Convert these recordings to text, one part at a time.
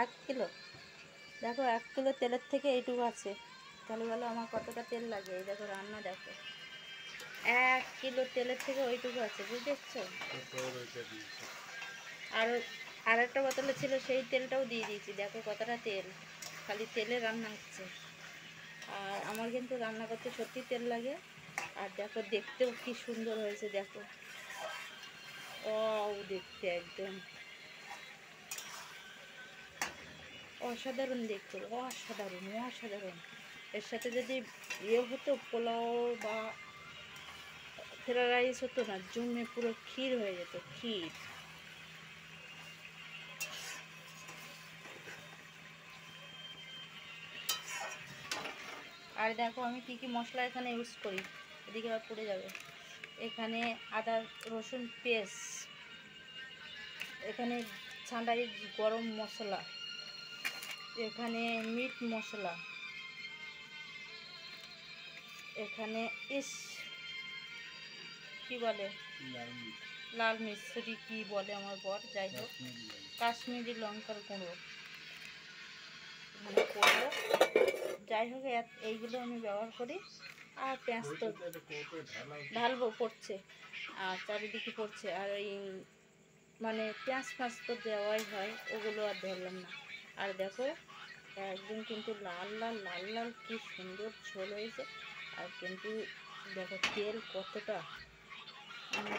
1 kilo. দেখো 1 kilo তেলের থেকে এইটুকু আছে, তাহলে বলো আমার কতটা তেল লাগে। এই দেখো রান্না দেখো, 1 কিলো তেলের থেকে ওইটুকু আছে, বুঝতে পারছো। আর একটা বোতলে ছিল, সেই তেলটাও দিয়ে দিয়েছি। দেখো কতটা তেল, খালি তেলে রান্না হচ্ছে। আর আমার কিন্তু রান্না করতে সত্যি তেল লাগে। আর দেখো দেখতেও কি সুন্দর হয়েছে, দেখো ও দেখতে একদম অসাধারণ দেখতে, অসাধারণ অসাধারণ। এর সাথে যদি ইয়ে হতো, পোলাও বা ফ্রাইড রাইস হতো না, জমে পুরো ক্ষীর হয়ে যেত, ক্ষীর। আর দেখো আমি কি কি মশলা এখানে ইউজ করি, এদিকে আবার পড়ে যাবে। এখানে আদা রসুন পেস্ট, এখানে ছাঁটাই গরম মশলা, এখানে মিট মশলা, এখানে কি বলে লাল মিশ্রি কি বলে আমার বর, যাই হোক কাশ্মীরি লঙ্কার গুঁড়ো মানে করবো, যাই হোক এইগুলো আমি ব্যবহার করি। আর পেঁয়াজ তো ঢালবো, পড়ছে আর চারিদিকে পড়ছে। আর এই মানে পেঁয়াজ ফাঁস তো দেওয়াই হয়, ওগুলো আর ধরলাম না। আর দেখো একদম কিন্তু লাল লাল লাল লাল কি সুন্দর ঝোল হয়েছে। আর কিন্তু দেখো তেল কতটা,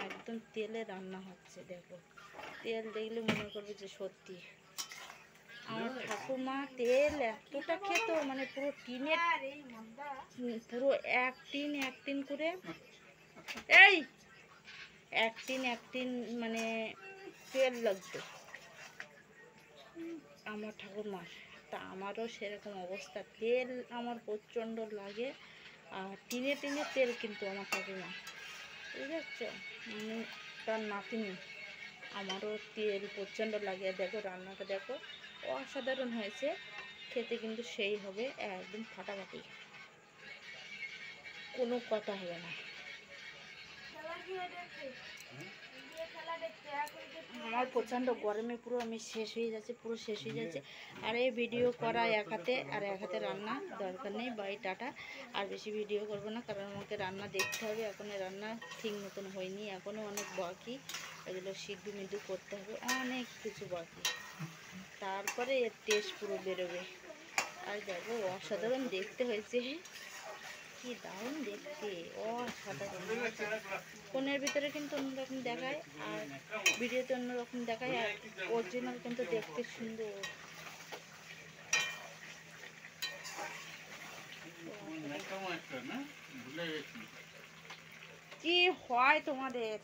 একদম তেলে রান্না হচ্ছে। দেখো তেল দেখলে মনে করবে যে সত্যি আমার ঠাকুমা তেল এতটা খেত, মানে পুরো টিনের, পুরো এক টিন করে, এই এক টিন মানে তেল লাগতো আমার ঠাকুমার। তা আমারও সেরকম অবস্থা, তেল আমার প্রচণ্ড লাগে। আর টিনে তেল কিন্তু আমার ঠাকুমা, বুঝতে পারছো, মানে তার নাতিনি। আমারও তেল প্রচণ্ড লাগে। দেখো রান্নাটা দেখো অসাধারণ হয়েছে, খেতে কিন্তু সেই হবে, একদম ফাটাফাটি, কোনো কথা হবে না। আমার প্রচণ্ড গরমে পুরো আমি শেষ হয়ে যাচ্ছে, পুরো শেষ হয়ে যাচ্ছে। আর এই ভিডিও করা এক হাতে, আর এক হাতে রান্না, দরকার নেই। By tata. আর বেশি ভিডিও করব না, কারণ আমাকে রান্না দেখতে হবে। এখনও রান্না ঠিক মতন হয়নি, এখনও অনেক বাকি, এগুলো সিদ্ধ মিদ্ধ করতে হবে, অনেক কিছু বাকি, তারপরে এর টেস্ট পুরো বেরোবে। আর দেখো অসাধারণ দেখতে হয়েছে, কি দারুণ দেখতে, অসাধারণ। ফোনের ভিতরে কিন্তু অন্যরকম দেখায়, আর ভিডিওতে অন্যরকম দেখায়, আর অরিজিনাল কিন্তু দেখতে সুন্দর। কি হয় তোমাদের?